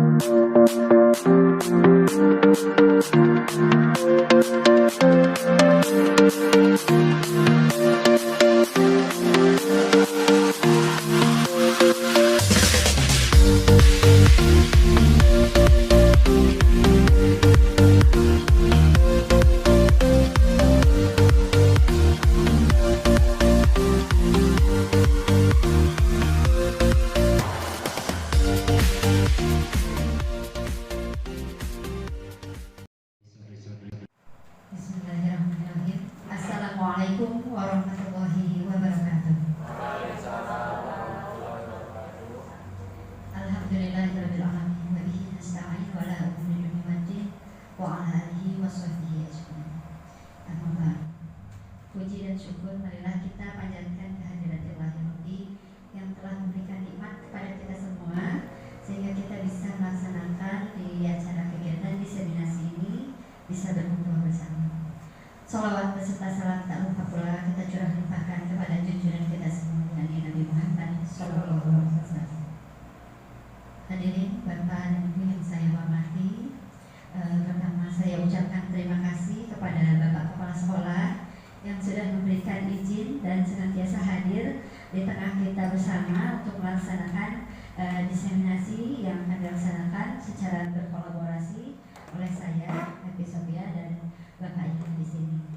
Bismillahirrahmanirrahim. Assalamualaikum warahmatullahi wabarakatuh. Alhamdulillahirabbil alamin wa bihi nasta'in wa la umri bimadin wa ala alihi wa sahbihi ajmain. Amma ba'd. Puji dan syukur marilah kita panjatkan kehadirat Ilahi Rabbi yang telah memberikan nikmat kepada kita semua sehingga kita bisa melaksanakan di acara kegiatan diseminasi ini bisa berkumpul bersama. Salawat beserta salam tak lupa pula kita curah limpahkan kepada junjungan kita semua yakni Nabi Muhammad Sallallahu Alaihi Wasallam. Hadirin Bapak dan Ibu yang saya hormati, pertama saya ucapkan terima kasih kepada Bapak Kepala Sekolah yang sudah memberikan izin dan senantiasa hadir di tengah kita bersama untuk melaksanakan diseminasi yang akan dilaksanakan secara berkolaborasi oleh saya, Happy Sofia, dan Bapak Ibu di sini.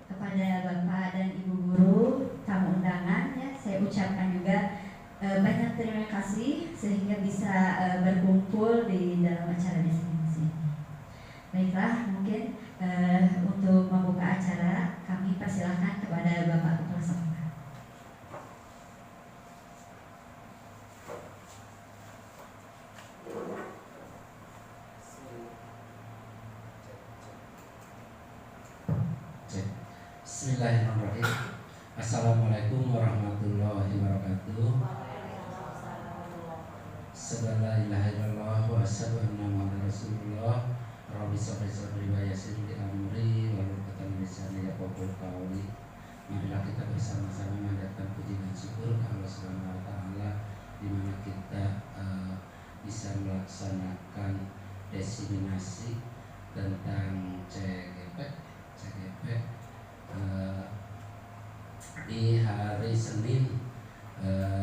Kepada Bapak dan Ibu guru, tamu undangan, ya, saya ucapkan juga banyak terima kasih sehingga bisa berkumpul di dalam acara diseminasi ini. Baiklah, mungkin untuk membuka acara kami persilahkan kepada Bapak Kepala Sekolah. Bismillahirrahmanirrahim. Assalamualaikum warahmatullahi wabarakatuh. Asyhadu la ilaha illallah wa asyhadu anna Muhammadar Rasulullah. Rabbi shrah li sadri wa yassir li amri wahlul 'uqdatam min lisani yafqahu qawli. Marilah kita bersama-sama mendatangkan puji dan syukur ke Allah Subhanahu wa taala di mana kita bisa melaksanakan diseminasi tentang CGP di hari Senin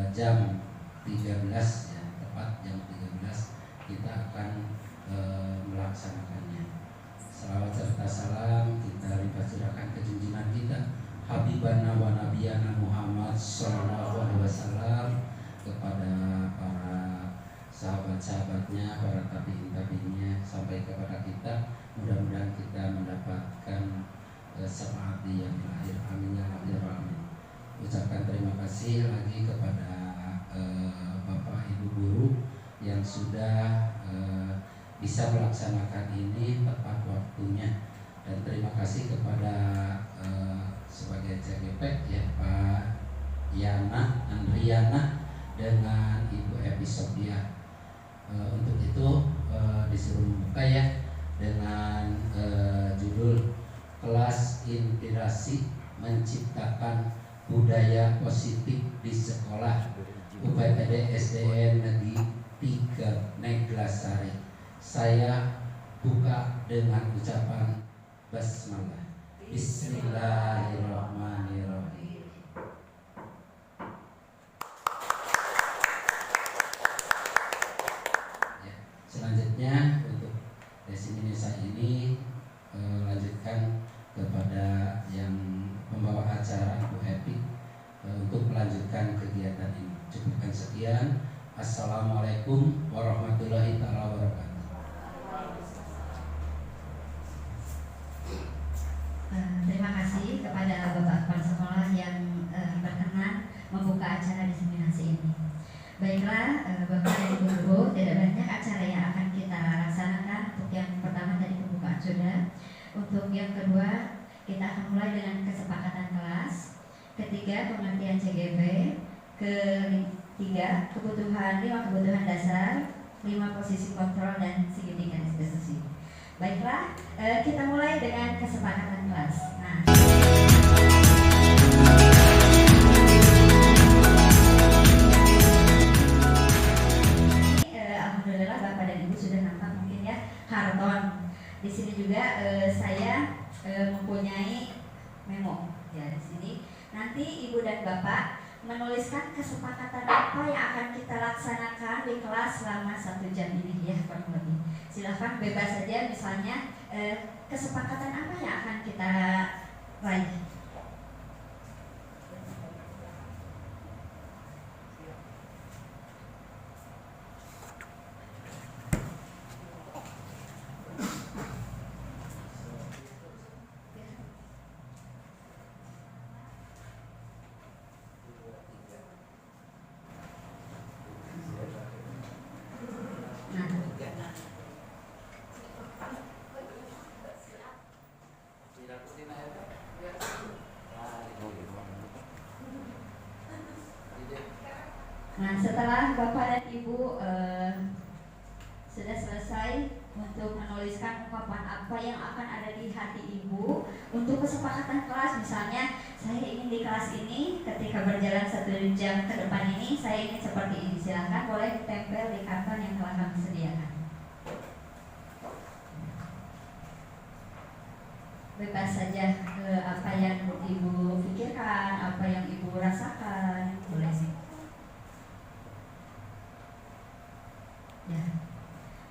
jam 13 ya, tepat jam 13 kita akan melaksanakannya. Salawat serta salam kita limpahkan ke junjungan kita Habibana wa Nabiyana Muhammad Sallallahu Alaihi Wasallam, kepada para sahabat-sahabatnya, para tabi'in-tabi'innya sampai kepada kita. Mudah-mudahan kita mendapatkan syafaat di yang akhir. Amin ya rabbal alamin. Ucapkan terima kasih lagi kepada Bapak Ibu guru yang sudah bisa melaksanakan ini tepat waktunya, dan terima kasih kepada sebagai CGP ya Pak Yana Andriana dengan Ibu Epi Sofia. Untuk itu disuruh membuka ya dengan judul Kelas Inspirasi Menciptakan Budaya Positif di Sekolah UPTD SDN Negeri 3 Neglasari. Saya buka dengan ucapan basmalah. Bismillahirrahmanirrahim. Ya, selanjutnya untuk diseminasi ini lanjutkan kepada yang membawa acara Ibu Epi untuk melanjutkan kegiatan ini. Cukupkan sekian. Assalamualaikum warahmatullahi wabarakatuh. Terima kasih kepada Bapak Kepala Sekolah yang berkenan membuka acara diseminasi ini. Baiklah, Bapak dan Ibu guru, tidak banyak acara yang akan kita laksanakan. Untuk yang pertama tadi pembukaan sudah. Untuk yang kedua, kita akan mulai dengan kesepakatan kelas. Ketiga, pengertian CGP. Ketiga, lima kebutuhan dasar, 5 posisi kontrol, dan segitiga diskusi. Baiklah, kita mulai dengan kesepakatan kelas. Nah, alhamdulillah Bapak dan Ibu sudah nampak mungkin ya, karton. Di sini juga saya mempunyai memo ya di sini. Nanti Ibu dan Bapak menuliskan kesepakatan apa yang akan kita laksanakan di kelas selama 1 jam ini ya kurang lebih. Silahkan bebas saja, misalnya kesepakatan apa yang akan kita raih. Nah, setelah Bapak dan Ibu sudah selesai untuk menuliskan ungkapan apa yang akan ada di hati Ibu untuk kesepakatan kelas, misalnya saya ingin di kelas ini ketika berjalan 1 jam ke depan ini saya ingin seperti ini, silahkan boleh ditempel di karton yang telah kami sediakan. Bebas saja apa yang Ibu pikirkan, apa yang Ibu rasakan, boleh sih.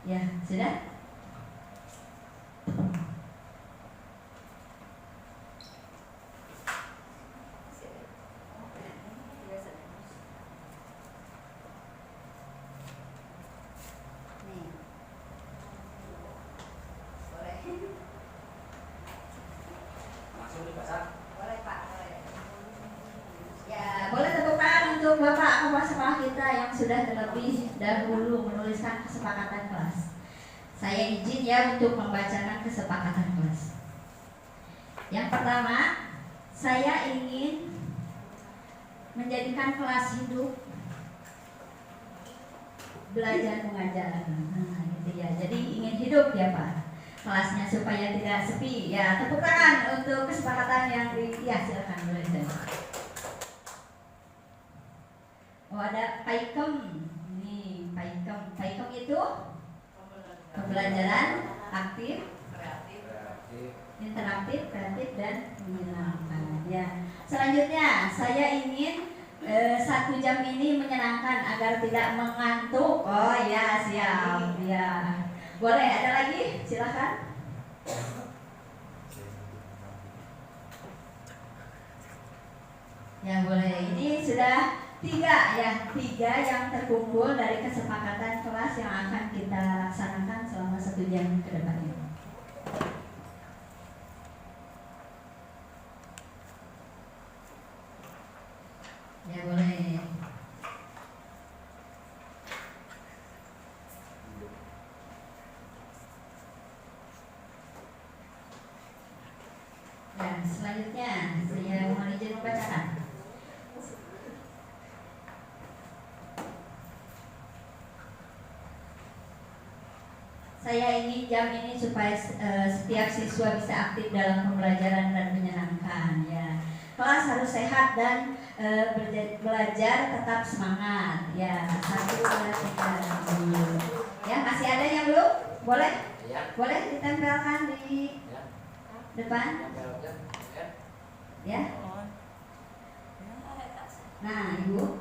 Ya, sudah? Nih. Boleh. Langsung dipasang. Boleh Pak, boleh. Ya, boleh tepuk tangan untuk Bapak kepala sekolah kita yang sudah terlebih dahulu menuliskan kesepakatan kelas. Saya izin ya untuk membacakan kesepakatan kelas. Yang pertama, saya ingin menjadikan kelas hidup belajar mengajar. Nah, gitu ya. Jadi ingin hidup ya Pak kelasnya supaya tidak sepi. Ya, tepuk tangan untuk kesepakatan yang ya silakan boleh saja. Oh, ada PAIKEM. Nih, PAIKEM. PAIKEM itu pembelajaran aktif, interaktif, kreatif, dan menyenangkan. Ya. Selanjutnya, saya ingin 1 jam ini menyenangkan agar tidak mengantuk. Oh ya, siap. Ya. Boleh ada lagi? Silakan. Ya boleh. Ini sudah 3 yang terkumpul dari kesepakatan kelas yang akan kita laksanakan selama 1 jam ke depan ini. Ya boleh. Dan selanjutnya saya mohon izin membacakan. Saya ingin jam ini supaya setiap siswa bisa aktif dalam pembelajaran dan menyenangkan. Ya, kelas harus sehat dan belajar tetap semangat. Ya, 1, 2, 3. Ya, masih ada yang belum? Boleh? Ya. Boleh ditempelkan di depan? Ya. Nah, Ibu.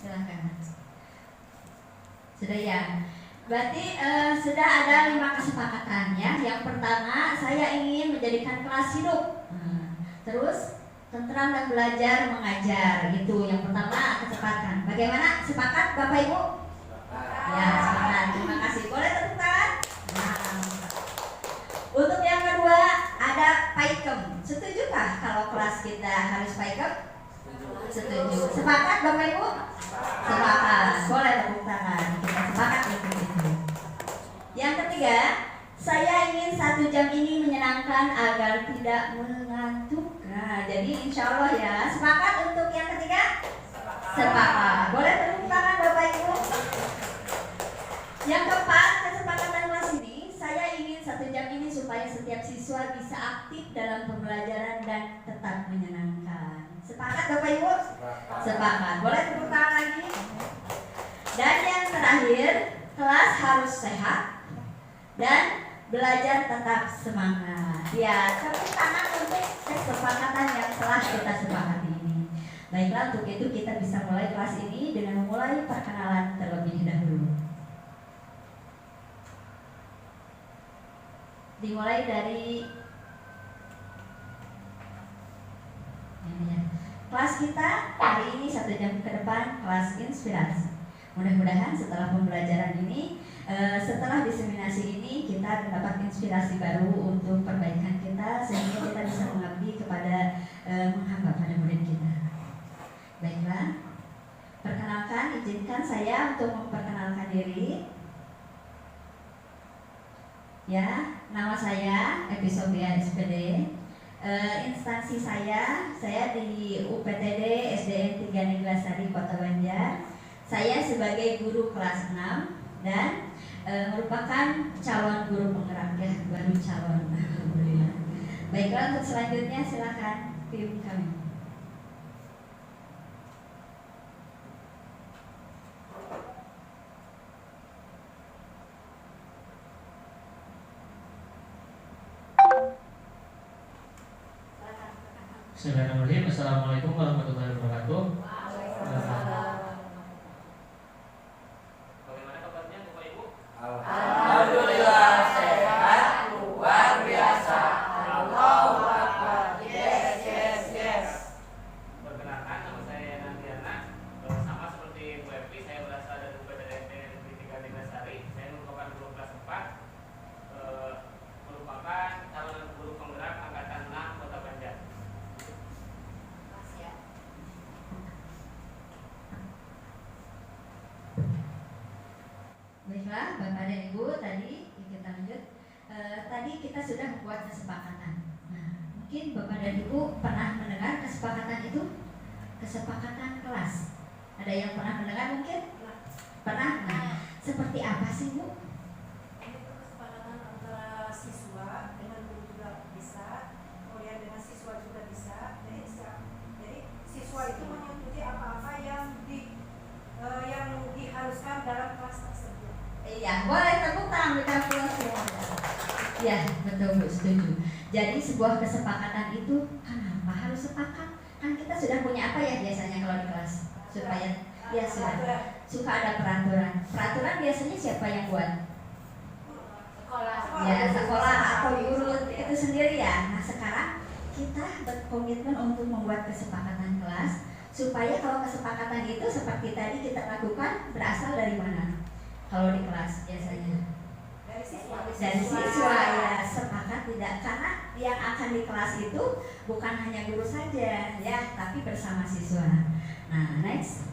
Silakan. Sudah ya. Berarti sudah ada 5 kesepakatan ya. Yang pertama, saya ingin menjadikan kelas hidup. Terus tentram dan belajar mengajar. Itu yang pertama kesepakatan. Bagaimana? Sepakat Bapak Ibu? Ya, sepakat. Terima kasih. Boleh tepuk tangan? Nah. Untuk yang kedua ada PAIKEM. Setujukah kalau kelas kita harus PAIKEM? Setuju. Sepakat Bapak Ibu? Sepakat. Boleh tepuk tangan. Kita sepakat untuk itu. Yang ketiga, saya ingin 1 jam ini menyenangkan agar tidak mengantuk. Nah, jadi insya Allah ya. Sepakat untuk yang ketiga? Sepakat. Boleh tepuk tangan Bapak Ibu? Yang keempat, kesepakatan kelas ini, saya ingin 1 jam ini supaya setiap siswa bisa aktif dalam pembelajaran dan tetap menyenangkan. Sepakat Bapak Ibu? Sepakat. Boleh tepuk tangan lagi? Dan yang terakhir, kelas harus sehat dan belajar tetap semangat. Ya, tepuk tangan untuk kesepakatan yang telah kita sepakati ini. Baiklah, untuk itu kita bisa mulai kelas ini dengan memulai perkenalan terlebih dahulu. Dimulai dari kelas kita hari ini 1 jam ke depan, kelas inspirasi. Mudah-mudahan setelah pembelajaran ini, setelah diseminasi ini, kita mendapat inspirasi baru untuk perbaikan kita, sehingga kita bisa mengabdi kepada menghamba pada murid kita. Baiklah, perkenalkan, izinkan saya untuk memperkenalkan diri. Ya, nama saya Epi Sofia SPD. Instansi saya di UPTD SDN 3 Neglasari Kota Banjar. Saya sebagai guru kelas 6 dan merupakan calon guru penggerak, ya, baru calon. Alhamdulillah. Baiklah, untuk selanjutnya silakan tim kami. Bismillahirrahmanirrahim. Assalamualaikum warahmatullahi wabarakatuh. Bagaimana kabarnya Bapak Ibu? Alhamdulillah sehat luar biasa. Allahu Akbar. Yes. Perkenalkan, nama saya Nandiana. Sama seperti Bu Epi, saya berasal dari UPTD Negeri 3 Neglasari. Saya merupakan guru kelas 4, merupakan calon guru penggerak angkatan 6 Kota Banjar. Baiklah, Bapak dan Ibu, tadi kita lanjut. Tadi kita sudah membuat kesepakatan. Nah, mungkin Bapak dan Ibu pernah mendengar kesepakatan itu, kesepakatan kelas. Ada yang pernah mendengar mungkin? Pernah? Nah, seperti apa sih, Bu? Ini tuh kesepakatan antara siswa dengan guru juga bisa, kemudian dengan siswa juga bisa. Jadi siswa itu mengikuti apa-apa yang diharuskan dalam kelas tersebut. Iya, boleh tepuk tangan berikan pulang semua. Ya, betul Bu, setuju. Jadi sebuah kesepakatan itu kenapa harus sepakat? Kan kita sudah punya apa ya biasanya kalau di kelas? Supaya ya suka ada peraturan. Peraturan biasanya siapa yang buat? Ya, sekolah atau guru itu sendiri ya. Nah, sekarang kita berkomitmen untuk membuat kesepakatan kelas supaya kalau kesepakatan itu seperti tadi kita lakukan berasal dari mana? Kalau di kelas biasanya dari siswa ya, sepakat tidak, karena yang akan di kelas itu bukan hanya guru saja ya, tapi bersama siswa. Nah, next.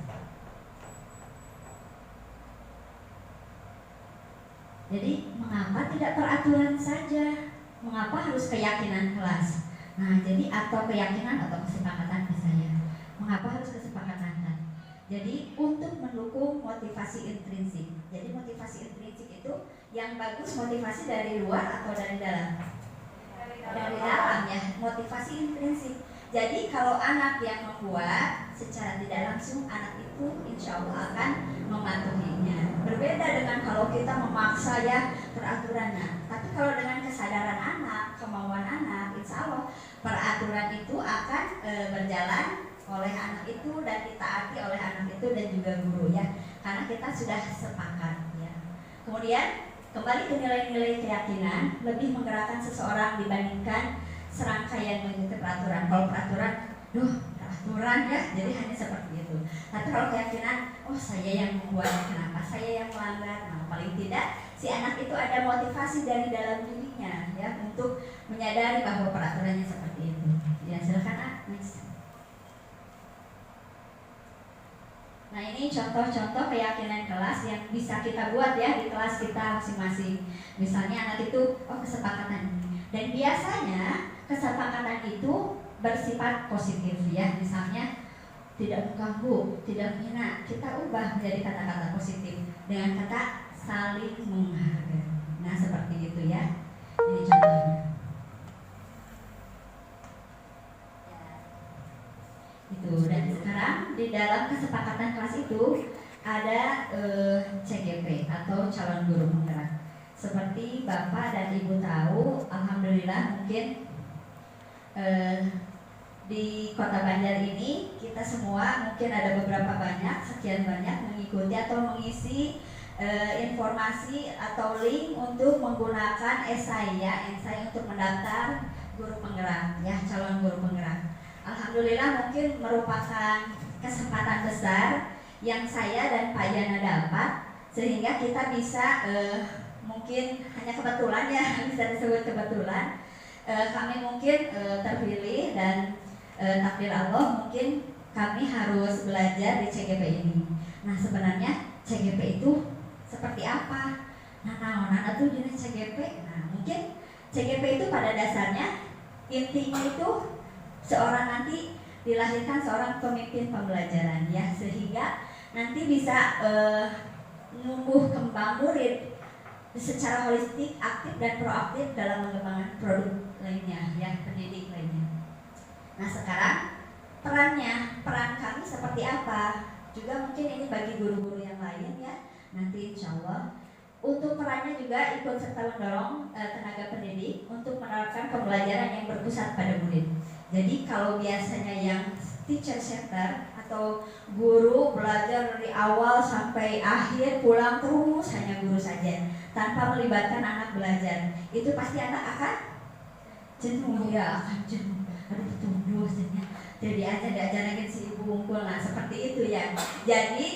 Jadi mengapa tidak peraturan saja? Mengapa harus keyakinan kelas? Nah, jadi atau keyakinan atau kesepakatan misalnya. Mengapa harus kesepakatan? Jadi untuk mendukung motivasi intrinsik. Jadi motivasi intrinsik itu yang bagus motivasi dari luar atau dari dalam? Dari dalam ya, motivasi intrinsik. Jadi kalau anak yang membuat, secara tidak langsung anak itu insya Allah akan mematuhinya. Berbeda dengan kalau kita memaksa ya peraturannya. Tapi kalau dengan kesadaran anak, kemauan anak, insya Allah peraturan itu akan berjalan oleh anak itu dan ditaati oleh anak itu dan juga guru ya, karena kita sudah sepakat ya. Kemudian kembali ke nilai-nilai keyakinan, lebih menggerakkan seseorang dibandingkan serangkaian mengikuti peraturan. Kalau peraturan, peraturan ya, jadi hanya seperti itu. Tapi kalau keyakinan, oh saya yang membuat, kenapa saya yang melanggar? Nah, paling tidak si anak itu ada motivasi dari dalam dirinya ya untuk menyadari bahwa peraturannya seperti itu. Ya silakan next. Nah, ini contoh-contoh keyakinan kelas yang bisa kita buat ya di kelas kita masing-masing. Misalnya anak itu, kesepakatan ini. Dan biasanya kesepakatan itu bersifat positif ya. Misalnya tidak mengganggu, tidak menghina. Kita ubah menjadi kata-kata positif dengan kata saling menghargai. Nah, seperti itu ya. Ini contohnya. Itu, dan sekarang di dalam kesepakatan kelas itu ada CGP atau calon guru penggerak. Seperti Bapak dan Ibu tahu, alhamdulillah mungkin di Kota Banjar ini kita semua mungkin ada beberapa sekian banyak mengikuti atau mengisi informasi atau link untuk menggunakan esai untuk mendaftar guru penggerak calon guru penggerak. Alhamdulillah mungkin merupakan kesempatan besar yang saya dan Pak Yana dapat, sehingga kita bisa mungkin hanya kebetulan bisa disebut kebetulan, kami mungkin terpilih dan takdir Allah mungkin kami harus belajar di CGP ini. Nah sebenarnya CGP itu seperti apa? Nah itu jenis CGP. Nah mungkin CGP itu pada dasarnya intinya itu seorang nanti dilahirkan seorang pemimpin pembelajaran sehingga nanti bisa numbuh kembang murid secara holistik, aktif dan proaktif dalam mengembangkan produk lainnya pendidik lainnya. Nah sekarang peran kami seperti apa? Juga mungkin ini bagi guru-guru yang lain nanti insya Allah untuk perannya juga ikut serta mendorong tenaga pendidik untuk menerapkan pembelajaran yang berpusat pada murid. Jadi kalau biasanya yang teacher center atau guru belajar dari awal sampai akhir, pulang terus hanya guru saja tanpa melibatkan anak belajar, itu pasti anak akan jenuh akan jenuh. Aduh tunggu jadi aja diajarin si ibu unggul. Nah seperti itu Jadi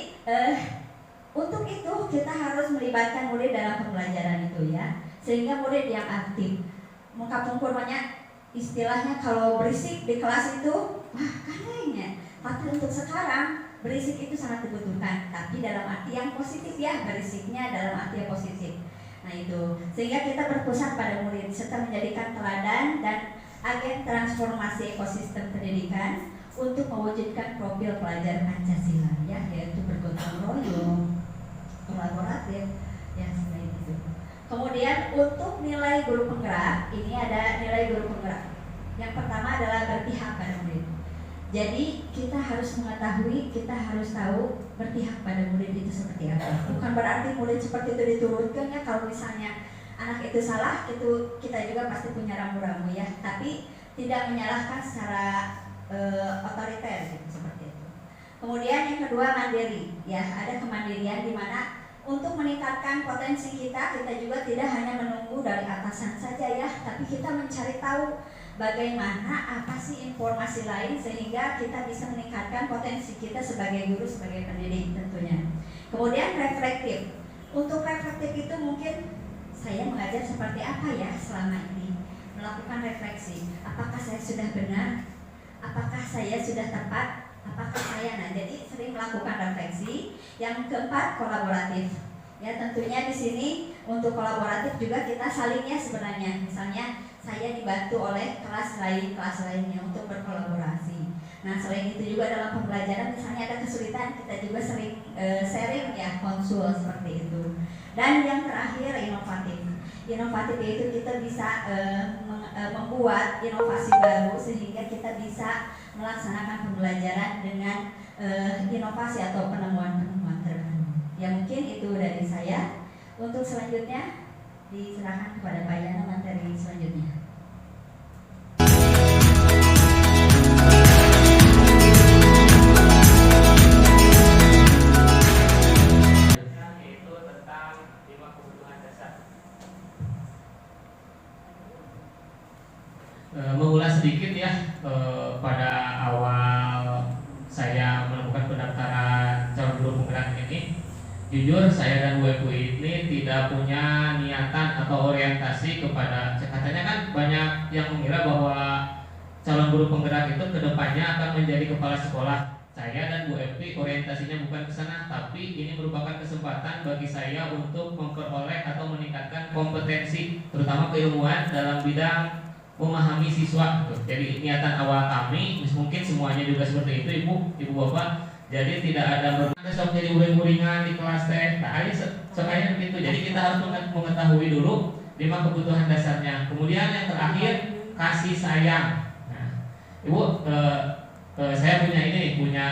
untuk itu kita harus melibatkan murid dalam pembelajaran itu sehingga murid yang aktif. Mengkapungkurnya istilahnya kalau berisik di kelas itu kayaknya, tapi untuk sekarang berisik itu sangat dibutuhkan, tapi dalam arti yang positif berisiknya dalam arti yang positif. Nah itu sehingga kita berpusat pada murid serta menjadikan teladan dan agen transformasi ekosistem pendidikan untuk mewujudkan profil pelajar Pancasila yaitu bergotong royong, kolaboratif seperti itu. Kemudian untuk nilai guru penggerak, ini ada nilai guru penggerak. Yang pertama adalah berpihak pada murid. Jadi kita harus mengetahui, kita harus tahu berpihak pada murid itu seperti apa. Bukan berarti murid seperti itu diturunkan kalau misalnya anak itu salah, itu kita juga pasti punya rambu-rambu tapi tidak menyalahkan secara otoriter seperti itu. Kemudian yang kedua mandiri, ada kemandirian di mana untuk meningkatkan potensi kita juga tidak hanya menunggu dari atasan saja tapi kita mencari tahu bagaimana apa sih informasi lain sehingga kita bisa meningkatkan potensi kita sebagai guru, sebagai pendidik tentunya. Kemudian reflektif. Untuk reflektif itu mungkin saya mengajar seperti apa selama ini, melakukan refleksi. Apakah saya sudah benar? Apakah saya sudah tepat? Apakah saya jadi sering melakukan refleksi. Yang keempat kolaboratif. Tentunya di sini untuk kolaboratif juga kita salingnya sebenarnya. Misalnya saya dibantu oleh kelas lainnya untuk berkolaborasi. Nah selain itu juga dalam pembelajaran misalnya ada kesulitan, kita juga sering sharing konsul seperti itu. Dan yang terakhir inovatif. Inovatif itu kita bisa membuat inovasi baru sehingga kita bisa melaksanakan pembelajaran dengan inovasi atau penemuan-penemuan terbaru. Mungkin itu dari saya. Untuk selanjutnya diserahkan kepada Pak Yana materi selanjutnya. Yaitu tentang 5 kebutuhan dasar. Mengulas sedikit pada awal saya menemukan pendaftaran calon guru penggerak ini. Jujur saya dan Bu ini tidak punya niatan atau orientasi kepada, katanya kan banyak yang mengira bahwa calon guru penggerak itu kedepannya akan menjadi kepala sekolah. Saya dan Bu Epi orientasinya bukan ke sana, tapi ini merupakan kesempatan bagi saya untuk memperoleh atau meningkatkan kompetensi, terutama keilmuan dalam bidang memahami siswa. Jadi niatan awal kami, mungkin semuanya juga seperti itu, ibu bapak. Jadi tidak ada sok jadi uring-uringan di kelas teh. Nah, sekalian begitu. Jadi kita harus mengetahui dulu 5 kebutuhan dasarnya. Kemudian yang terakhir kasih sayang. Nah, ibu, saya punya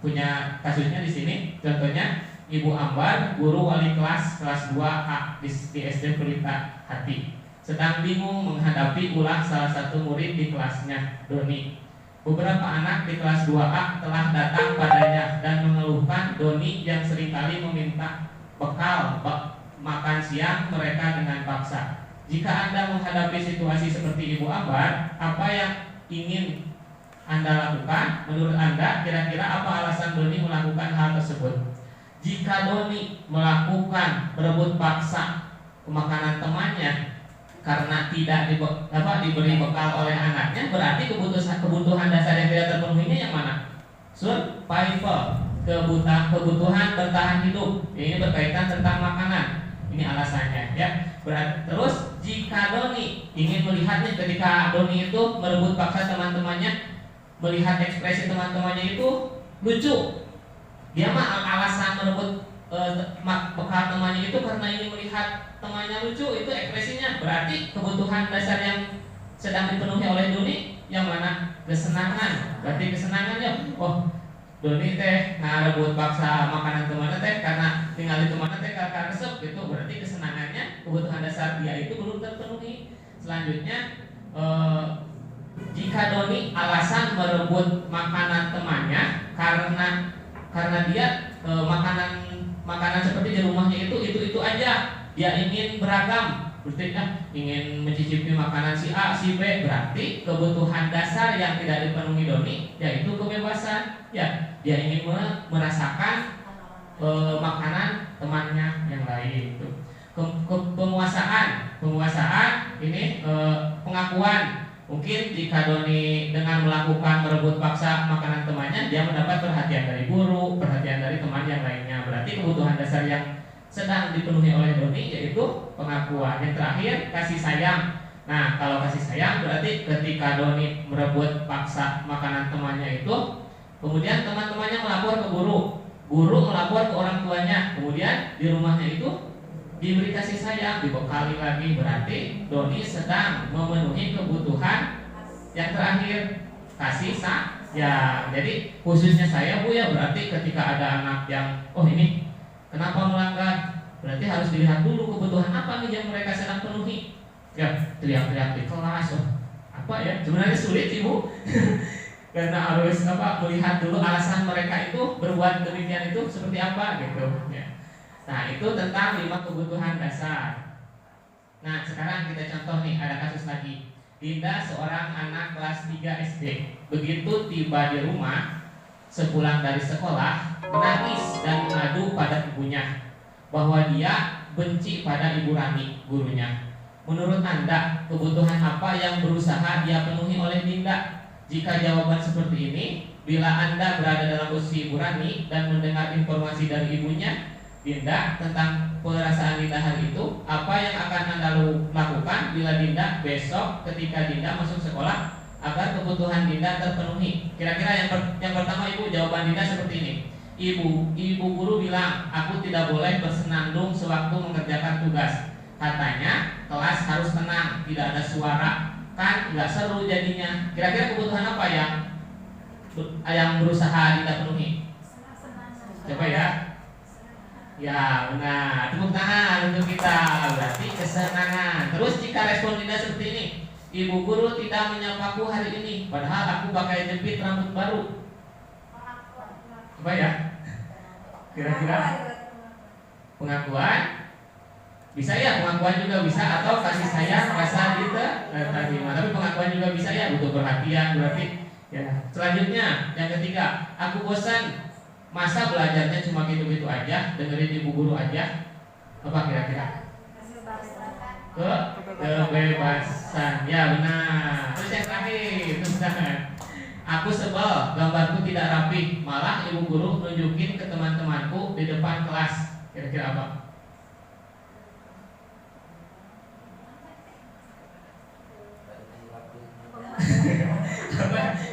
punya kasusnya di sini. Contohnya Ibu Ambar, guru wali kelas 2A di SD Pelita Hati, sedang bingung menghadapi ulah salah satu murid di kelasnya, Doni. Beberapa anak di kelas 2A telah datang padanya dan mengeluhkan Doni yang seringkali meminta bekal makan siang mereka dengan paksa. Jika Anda menghadapi situasi seperti Ibu Ambar, apa yang ingin Anda lakukan? Menurut Anda, kira-kira apa alasan Doni melakukan hal tersebut? Jika Doni melakukan berebut paksa makanan temannya karena tidak diberi bekal oleh anaknya, berarti kebutuhan dasar yang tidak terpenuhinya yang mana? Survival, kebutuhan bertahan hidup. Ini berkaitan tentang makanan. Ini alasannya, ya. Terus jika Doni ingin melihatnya ketika Doni itu merebut paksa teman-temannya, melihat ekspresi teman-temannya itu lucu. Dia mah alasan merebut bekal temannya itu karena ingin melihat temannya lucu, itu ekspresinya. Berarti kebutuhan dasar yang sedang dipenuhi oleh Doni yang mana? Kesenangan. Berarti kesenangannya, oh Doni teh ngarebut paksa makanan temannya teh karena tinggal di temannya teh karena resep, itu berarti kesenangannya, kebutuhan dasar dia itu belum terpenuhi. Selanjutnya jika Doni alasan merebut makanan temannya karena dia makanan seperti di rumahnya itu aja, dia ingin beragam, berarti ingin mencicipi makanan si A, si B, berarti kebutuhan dasar yang tidak dipenuhi Doni yaitu kebebasan, ya, dia ingin merasakan makanan temannya yang lain. Itu penguasaan ini pengakuan. Mungkin jika Doni dengan melakukan merebut paksa makanan temannya, dia mendapat perhatian dari guru, perhatian dari teman yang lainnya. Berarti kebutuhan dasar yang sedang dipenuhi oleh Doni yaitu pengakuan. Yang terakhir, kasih sayang. Nah, kalau kasih sayang berarti ketika Doni merebut paksa makanan temannya itu, kemudian teman-temannya melapor ke guru melapor ke orang tuanya, kemudian di rumahnya itu diberi kasih sayang, dibekali lagi, berarti Doni sedang memenuhi kebutuhan yang terakhir, kasih sayang. Jadi khususnya saya Bu ya, berarti ketika ada anak yang ini kenapa melanggar, berarti harus dilihat dulu kebutuhan apa nih yang mereka sedang penuhi. Ya, teriak-teriak di kelas, apa ya? Sebenarnya sulit Ibu. Karena harus melihat dulu alasan mereka itu berbuat demikian itu seperti apa gitu ya. Nah, itu tentang 5 kebutuhan dasar. Nah, sekarang kita contoh nih, ada kasus lagi. Dinda, seorang anak kelas 3 SD, begitu tiba di rumah, sepulang dari sekolah, menangis dan mengadu pada ibunya bahwa dia benci pada Ibu Rani, gurunya. Menurut Anda, kebutuhan apa yang berusaha dia penuhi oleh Dinda? Jika jawaban seperti ini, bila Anda berada dalam posisi Ibu Rani dan mendengar informasi dari ibunya, Dinda, tentang perasaan Dinda hari itu, apa yang akan Anda lakukan bila Dinda besok ketika Dinda masuk sekolah agar kebutuhan Dinda terpenuhi? Kira-kira yang pertama Ibu, jawaban Dinda seperti ini. Ibu guru bilang aku tidak boleh bersenandung sewaktu mengerjakan tugas. Katanya kelas harus tenang, tidak ada suara, kan nggak seru jadinya. Kira-kira kebutuhan apa yang berusaha Dinda penuhi? Coba ya. Ya benar, tepuk tangan untuk kita. Berarti kesenangan. Terus jika respon Dinda seperti ini, Ibu guru tidak menyapaku hari ini, padahal aku pakai jepit rambut baru. Coba ya. Kira-kira pengakuan bisa ya, pengakuan juga bisa, atau kasih sayang, rasa diterima. Tapi pengakuan juga bisa ya, butuh perhatian berarti. Ya. Selanjutnya yang ketiga, aku bosan. Masa belajarnya cuma gitu-gitu aja, dengerin ibu guru aja? Apa kira-kira? Kebebasan. Ya benar. Terus yang terakhir, aku sebel, gambarku tidak rapi, malah ibu guru nunjukin ke teman-temanku di depan kelas. Kira-kira apa?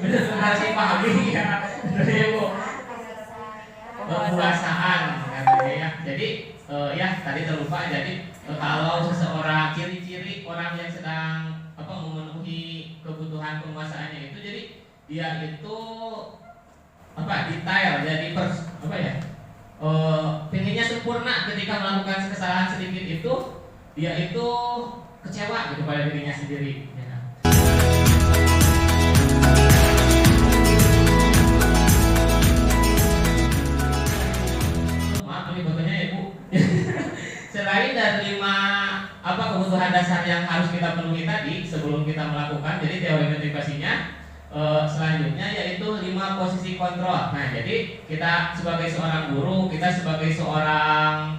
Benar-benar sih pahami ya dari ibu. Penguasaan katanya ya. Jadi ya tadi terlupa. Jadi kalau seseorang, ciri-ciri orang yang sedang memenuhi kebutuhan penguasaannya itu, jadi dia itu detail, jadi pinginnya sempurna ketika melakukan kesalahan sedikit itu, dia itu kecewa gitu pada dirinya sendiri. Ya. Maaf ini fotonya ya Bu. Selain dari 5 kebutuhan dasar yang harus kita penuhi tadi sebelum kita melakukan, jadi teori motivasinya selanjutnya yaitu 5 posisi kontrol. Nah, jadi kita sebagai seorang guru, kita sebagai seorang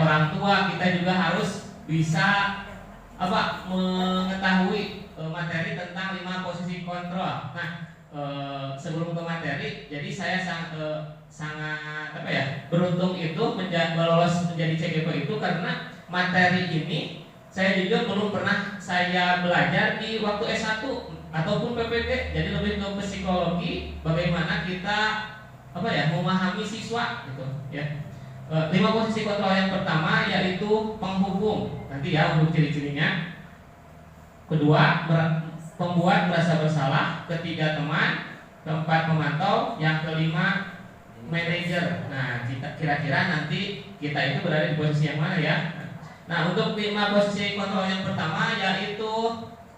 orang tua, kita juga harus bisa mengetahui materi tentang 5 posisi kontrol. Nah, sebelum ke materi, jadi saya sangat beruntung itu lolos menjadi CGP itu karena materi ini saya jujur belum pernah saya belajar di waktu S1 ataupun PPG. Jadi lebih ke psikologi, bagaimana kita memahami siswa gitu ya. 5 posisi kontrol yang pertama yaitu penghukum, nanti ya untuk ciri-cirinya. Kedua, pembuat merasa bersalah. Ketiga, teman. Keempat, pemantau. Yang kelima, manajer. Nah, kira-kira nanti kita itu berada di posisi yang mana ya? Nah, untuk 5 posisi kontrol yang pertama yaitu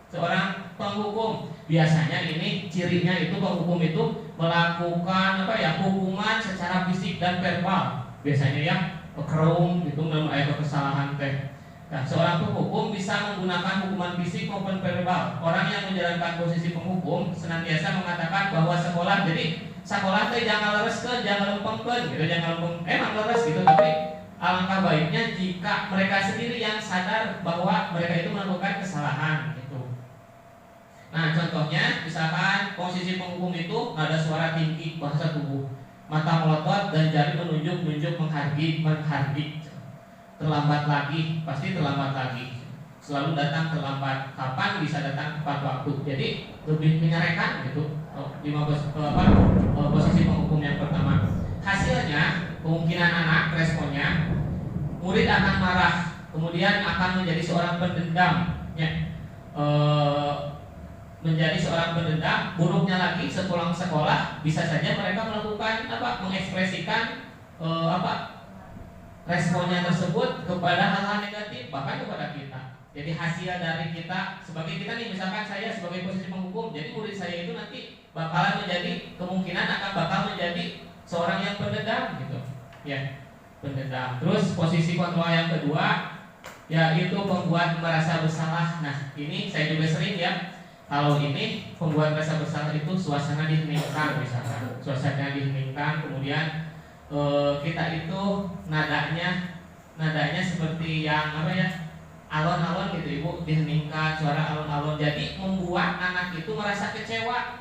seorang penghukum. Biasanya ini cirinya itu penghukum itu melakukan hukuman secara fisik dan verbal. Biasanya ya kerum gitu melakukan kesalahan teh. Nah, seorang penghukum bisa menggunakan hukuman fisik maupun verbal. Orang yang menjalankan posisi penghukum senantiasa mengatakan bahwa sekolah teh jangan lereskeun, jangan lempengkeun gitu, jangan lempeng. Emang leres gitu, tapi alangkah baiknya jika mereka sendiri yang sadar bahwa mereka itu melakukan kesalahan gitu. Nah, contohnya misalkan posisi penghukum itu nada suara tinggi, bahasa tubuh, mata melotot dan jari menunjuk menghardik. Terlambat lagi, pasti terlambat lagi. Selalu datang terlambat. Kapan bisa datang tepat waktu. Jadi lebih menyarankan gitu. 5 posisi penghukum yang pertama. Hasilnya kemungkinan anak responnya murid akan marah, kemudian akan menjadi seorang pendendam. Ya. Menjadi seorang pendendam. Buruknya lagi sepulang sekolah bisa saja mereka melakukan mengekspresikan responnya tersebut kepada hal-hal negatif, bahkan kepada kita. Jadi hasil dari kita sebagai kita nih, misalkan saya sebagai posisi penghukum, jadi murid saya itu nanti bakalan kemungkinan akan bakal menjadi seorang yang pendendam gitu ya, pendendam. Terus posisi kontrol yang kedua yaitu pembuat merasa bersalah. Nah, ini saya juga sering ya. Kalau ini pembuat merasa bersalah itu suasana diheningkan, misalkan suasana diheningkan, kemudian kita itu nadanya seperti yang alon-alon gitu Ibu, diheningkan suara alon-alon. Jadi membuat anak itu merasa kecewa.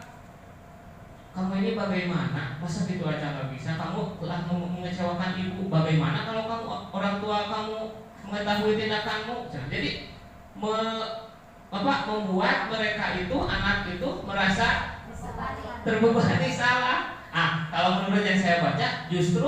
Kamu ini bagaimana? Masa gitu aja nggak bisa? Kamu telah mengecewakan ibu. Bagaimana kalau kamu orang tua kamu mengetahui tindakanmu? Jadi membuat mereka itu, anak itu merasa terbebani salah. Kalau menurut yang saya baca, justru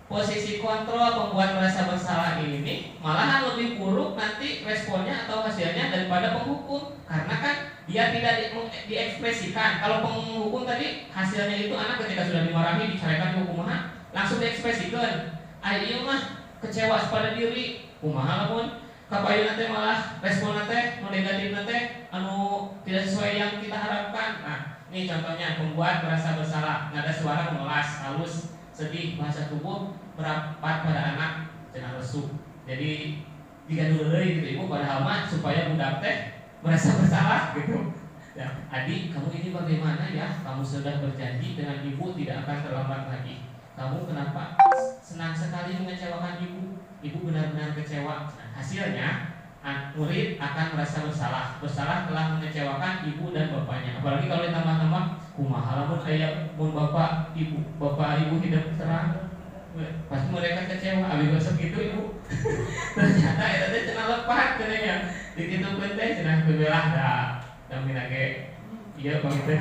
posisi kontrol pembuat merasa bersalah ini malahan lebih buruk nanti responnya atau hasilnya daripada penghukum, karena kan dia tidak diekspresikan. Kalau penghukum tadi hasilnya itu anak ketika sudah dimarahi, dicarekan hukuman langsung diekspresikan. Iya mah kecewa pada diri, kumaha pun kapayu nanti malah respon nanti negatif nanti tidak sesuai yang kita harapkan. Nah, ini contohnya pembuat merasa bersalah, nada suara memelas, halus, sedih, bahasa tubuh merapat pada anak cenah lesu. Jadi digantung deui gitu Ibu, padahal mah supaya budak teh merasa bersalah gitu. Ya, adik, kamu ini bagaimana ya? Kamu sudah berjanji dengan ibu tidak akan terlambat lagi. Kamu kenapa senang sekali mengecewakan ibu? Ibu benar-benar kecewa. Nah, hasilnya murid akan merasa bersalah telah mengecewakan ibu dan bapaknya. Apalagi kalau ditambah-tambah kumaha lamun aya mun bapak ibu hidup terang, pasti mereka kecewa. Abi besok gitu Ibu. Ternyata eta teh cenah lepat cenah dititupkeun teh cenah bebelah da minage ieu begitu.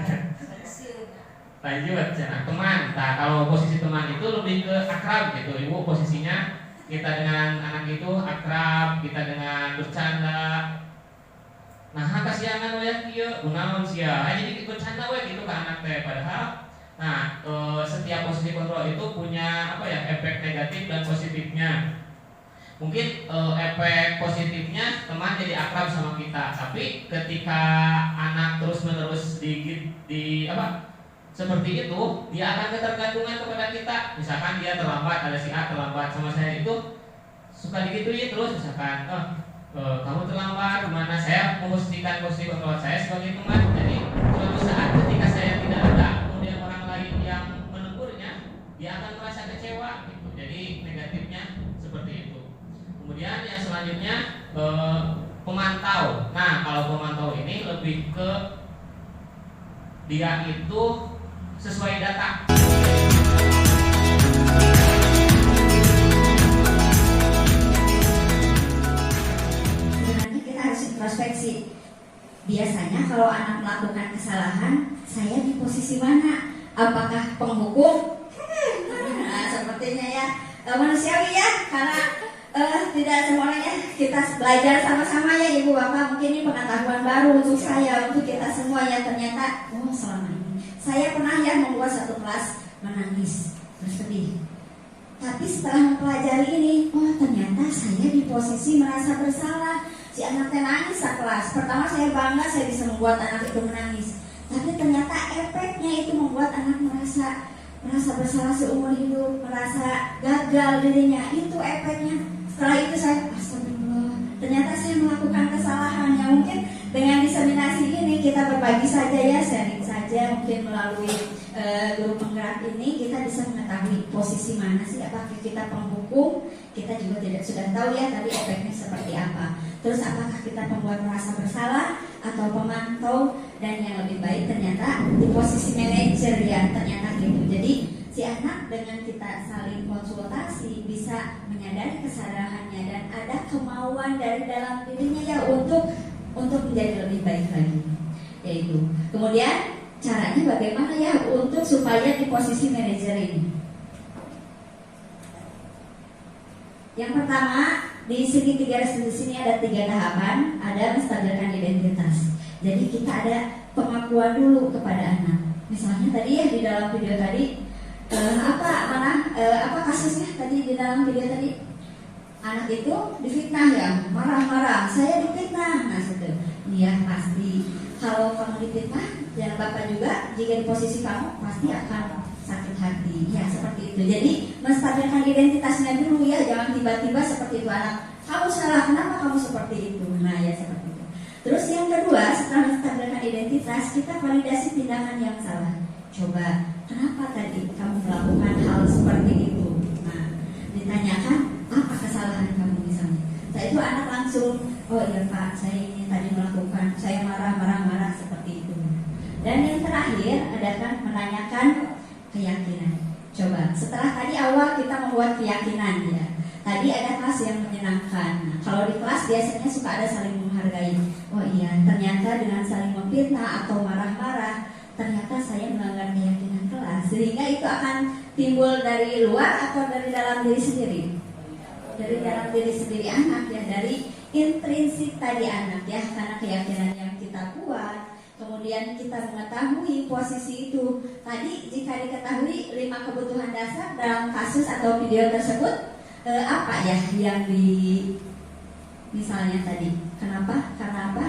Lanjut cenah teman. Nah, kalau posisi teman itu lebih ke akrab gitu Ibu, posisinya kita dengan anak itu akrab, kita dengan bercanda. Nah, kasihangan we kieu, kunaon sia. Jadi bercanda we gitu ke anak teh, padahal Nah, setiap positif kontrol itu punya efek negatif dan positifnya. Mungkin efek positifnya teman jadi akrab sama kita, tapi ketika anak terus-menerus seperti itu, dia akan ketergantungan kepada kita. Misalkan dia terlambat, ada si A terlambat sama saya itu suka digituin terus, misalkan kamu terlambat gimana, saya memastikan positif kontrol saya sebagai teman. Jadi suatu saat ketika saya tidak ada, kemudian orang lain yang menegurnya, dia akan merasa kecewa gitu. Jadi negatifnya seperti itu. Kemudian yang selanjutnya pemantau. Nah, kalau pemantau ini lebih ke dia itu sesuai data. Sebenarnya kita harus introspeksi. Biasanya kalau anak melakukan kesalahan, saya di posisi mana? Apakah penghukum? Nah, sepertinya ya manusiawi ya, karena tidak semuanya kita belajar sama-sama ya ibu bapak. Mungkin ini pengetahuan baru untuk saya, untuk kita semua ya. Ternyata selama ini saya pernah ya membuat satu kelas menangis, bersedih. Tapi setelah mempelajari ini, ternyata saya di posisi merasa bersalah. Si anaknya nangis saat kelas. Pertama saya bangga saya bisa membuat anak itu menangis. Tapi ternyata efeknya itu membuat anak merasa bersalah seumur hidup, merasa gagal dirinya. Itu efeknya. Setelah itu saya astagfirullah, ternyata saya melakukan kesalahan. Yang mungkin dengan diseminasi ini kita berbagi saja ya, sharing saja, mungkin melalui guru penggerak ini kita bisa mengetahui posisi mana sih. Apakah kita penghukum, kita juga sudah tahu ya tadi efeknya seperti apa. Terus apakah kita pembuat merasa bersalah atau pemantau, dan yang lebih baik ternyata di posisi manajer ya, ternyata gitu. Jadi si anak dengan kita saling konsultasi bisa menyadari kesadarannya dan ada kemauan dari dalam dirinya ya untuk menjadi lebih baik lagi. Yaitu kemudian caranya bagaimana ya untuk supaya di posisi manajer ini. Yang pertama, di segitiga di sini ada 3 tahapan. Ada menstabilkan identitas. Jadi kita ada pengakuan dulu kepada anak. Misalnya tadi ya di dalam video tadi apa kasusnya tadi di dalam video tadi? Anak itu difitnah ya, marah-marah. Saya difitnah, nah situ. Iya pasti. Kalau kamu difitnah, dan bapak juga jika di posisi kamu pasti akan sakit hati. Ya seperti itu. Jadi menstabilkan identitasnya dulu ya, jangan tiba-tiba seperti itu anak. Kamu salah, kenapa kamu seperti itu? Nah ya seperti itu. Terus yang kedua, setelah menstabilkan identitas, kita validasi tindakan yang salah. Coba, kenapa tadi kamu melakukan hal seperti itu? Nah, ditanyakan apa kesalahan kamu misalnya. Setelah itu anak langsung, oh iya pak, saya ini tadi melakukan, saya marah seperti itu. Dan yang terakhir adalah menanyakan keyakinan. Coba, setelah tadi awal kita membuat keyakinan ya. Tadi ada kelas yang menyenangkan. Nah, kalau di kelas biasanya suka ada saling menghargai. Oh iya, ternyata dengan saling memfitnah atau marah-marah, ternyata saya melanggar keyakinan kelas. Sehingga itu akan timbul dari luar atau dari dalam diri sendiri. Dari dalam diri sendiri anak ya, dari intrinsik tadi anak ya, karena keyakinan yang kita kuat. Kemudian kita mengetahui posisi itu. Tadi jika diketahui 5 kebutuhan dasar dalam kasus atau video tersebut, apa ya yang misalnya tadi, kenapa? Karena apa?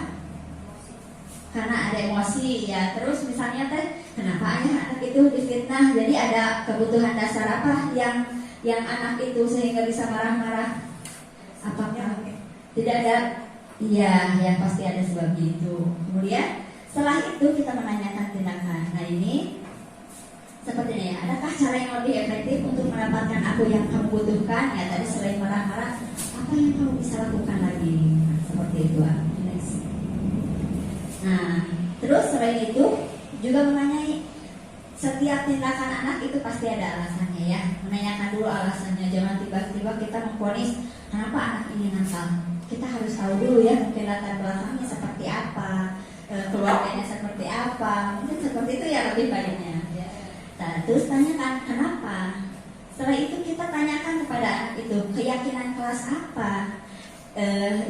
Karena ada emosi ya. Terus misalnya kenapa anak itu difitnah? Jadi ada kebutuhan dasar apa yang anak itu sehingga bisa marah-marah? Apakah tidak ada? Iya, ya pasti ada sebab itu. Kemudian setelah itu kita menanyakan tindakan. Nah ini sepertinya ya, adakah cara yang lebih efektif untuk mendapatkan aku yang kamu butuhkan? Ya tadi selain marah-marah, apa yang kamu bisa lakukan lagi? Nah, seperti itu. Nah, terus selain itu juga menanyai setiap tindakan anak itu pasti ada alasannya ya. Menanyakan dulu alasannya, jangan tiba-tiba kita memvonis kenapa anak ini nakal. Kita harus tahu dulu ya, mungkin latar belakangnya seperti apa, keluarganya seperti apa, mungkin seperti itu ya lebih baiknya. Nah, terus tanyakan kenapa. Setelah itu kita tanyakan kepada anak itu keyakinan kelas apa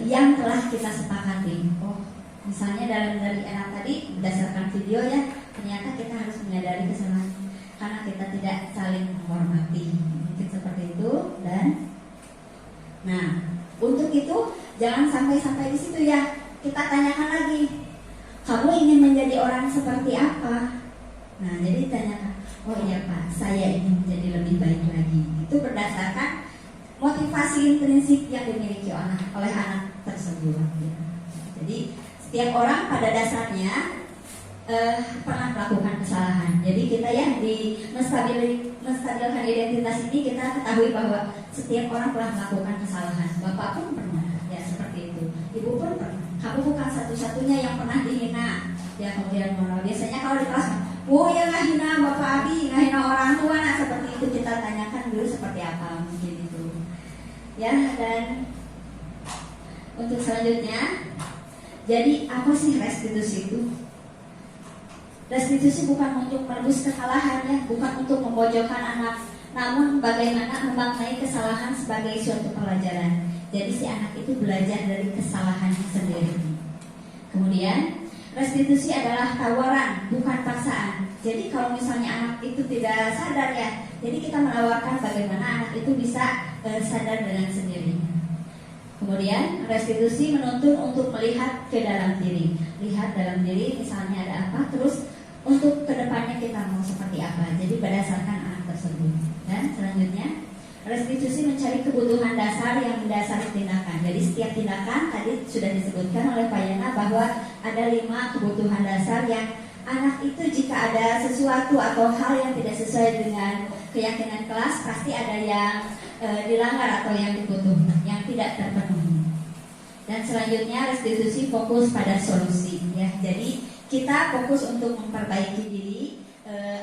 yang telah kita sepakati. Oh, misalnya dari anak tadi berdasarkan video ya, ternyata kita harus menyadari kesalahan. karena kita tidak saling menghormati. Mungkin seperti itu. Dan nah, untuk itu jangan sampai di situ ya. Kita tanyakan lagi, kamu ingin menjadi orang seperti apa? Nah, jadi tanyakan, oh iya Pak, saya ingin menjadi lebih baik lagi. Itu berdasarkan motivasi intrinsik yang dimiliki oleh anak tersebut. Jadi setiap orang pada dasarnya pernah melakukan kesalahan. Jadi kita ya di menstabilkan identitas ini, kita ketahui bahwa setiap orang pernah melakukan kesalahan. Bapak pun pernah, ya seperti itu. Ibu pun pernah. Kamu bukan satu-satunya yang pernah dihina. Ya kemudian biasanya kalau di kelas, oh ya ngahina Bapak Abi, ngahina orang tua, nah seperti itu. Kita tanyakan dulu seperti apa mungkin itu. Ya, dan untuk selanjutnya, jadi apa sih restitusi itu? Restitusi bukan untuk menebus kesalahan ya, bukan untuk memojokkan anak, namun bagaimana memaknai kesalahan sebagai suatu pelajaran. Jadi si anak itu belajar dari kesalahannya sendiri. Kemudian restitusi adalah tawaran, bukan paksaan. Jadi kalau misalnya anak itu tidak sadar ya, jadi kita menawarkan bagaimana anak itu bisa sadar dengan sendirinya. Kemudian restitusi menuntun untuk melihat ke dalam diri. Lihat dalam diri misalnya ada apa, terus untuk kedepannya kita mau seperti apa. Jadi berdasarkan anak tersebut. Dan selanjutnya restitusi mencari kebutuhan dasar yang mendasari tindakan. Jadi setiap tindakan tadi sudah disebutkan oleh Pak Yana bahwa ada 5 kebutuhan dasar yang anak itu jika ada sesuatu atau hal yang tidak sesuai dengan keyakinan kelas, pasti ada yang dilanggar atau yang dibutuhkan, yang tidak terpenuhi. Dan selanjutnya restitusi fokus pada solusi ya. Jadi kita fokus untuk memperbaiki diri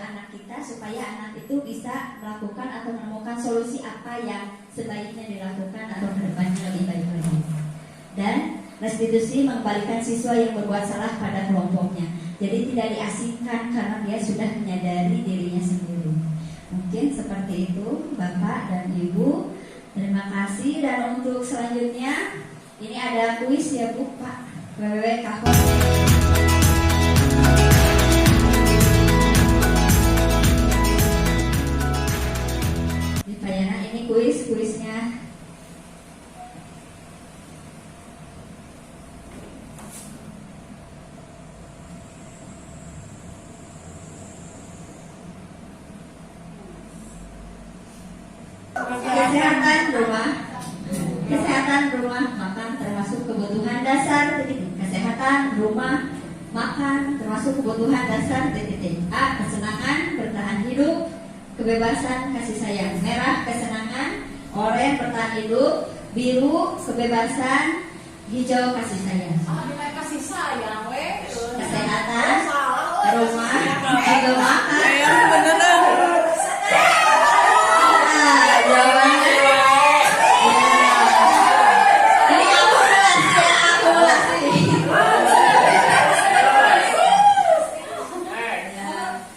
anak kita supaya anak itu bisa melakukan atau menemukan solusi apa yang sebaiknya dilakukan atau kedepannya lebih baik lagi. Dan restitusi mengembalikan siswa yang berbuat salah pada kelompoknya. Jadi tidak diasingkan karena dia sudah menyadari dirinya sendiri. Mungkin seperti itu Bapak dan Ibu. Terima kasih. Dan untuk selanjutnya ini ada kuis ya Bu Pak. WWKK. Ini kuisnya. Kesehatan rumah makan termasuk kebutuhan dasar. Kesehatan rumah makan termasuk kebutuhan dasar. A. Kesenangan bertahan hidup, kebebasan kasih sayang. Merah kesenangan, oranye bertahan hidup, biru kebebasan, hijau kasih sayang. Kasih sayang, Kesehatan, rumah, juga makan. Jawabannya ini akumulasi.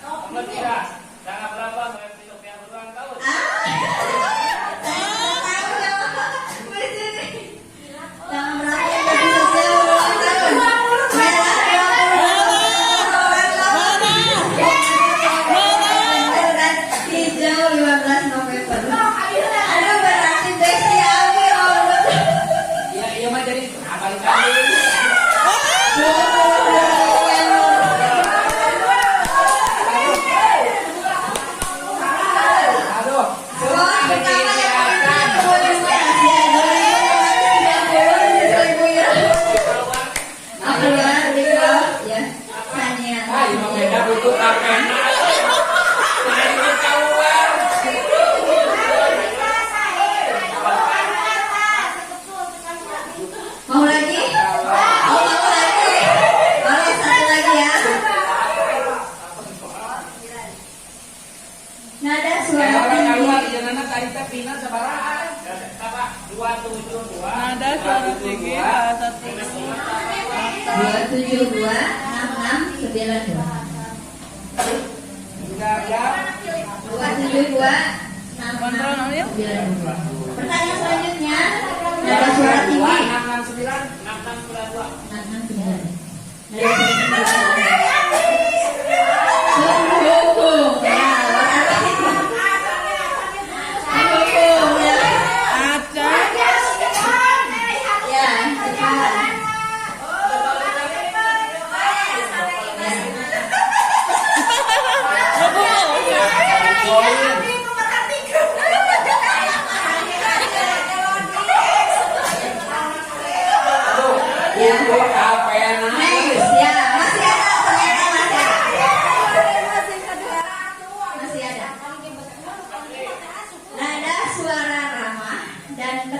Nomor 3, tanggal berapa besok yang berulang tahun? Mau lagi? Mau lagi? Boleh satu lagi ya. Nada suara tinggi. Nada suara tinggi bahasa tinggi. 272 6692. 272 6692. Pertanyaan selanjutnya, nada suara tinggi. 6692. Sungguh. Ya, luar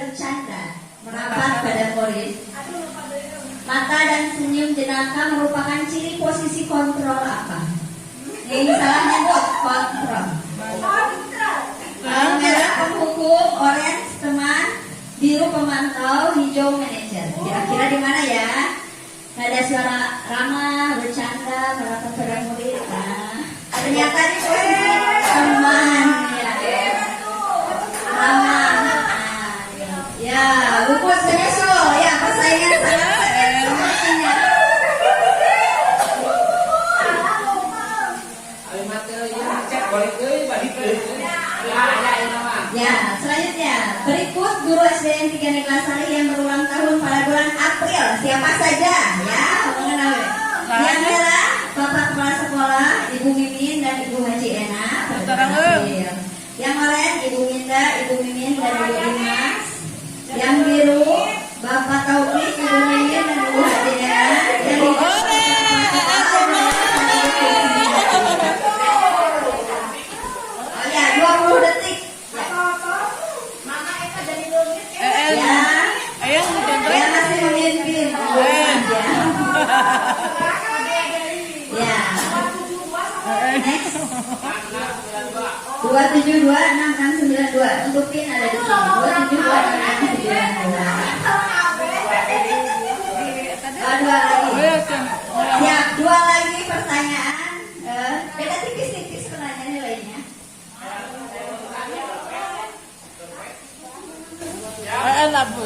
bercanda merapat pada murid. Mata dan senyum jenaka merupakan ciri posisi kontrol apa? Ini salahnya buat kontrol. Merah penghukum, orange teman, biru pemantau, hijau manajer. Kira-kira di mana ya? Nada suara ramah, bercanda, merapat pada murid. Nah, ternyata di posisi teman ya. Ramah. Ya, luput menyusul. Ya, persaingan sangat semuanya. Ya, selanjutnya berikut guru SDN 3 Neglasari yang berulang tahun pada bulan April. Siapa saja? Ya, mengenal. Yang merah, Bapak Kepala Sekolah, Ibu Mimin dan Ibu Haji Ena. Yang oranye, Ibu Minda, Ibu Mimin dan Ibu Imas. Yang biru, Bapak Taufik, Ibu Mimin dan Ibu Haji Ena. Yang hijau, oh ya, 20 detik. Ya, dia masih memimpin. Ya. Next. 272 6692. Untuk pin ada di sini. 272 6692. Dua lagi. Siap, dua lagi pertanyaan. Beda tipis-tipis pertanyaan nilainya. Enak, Bu.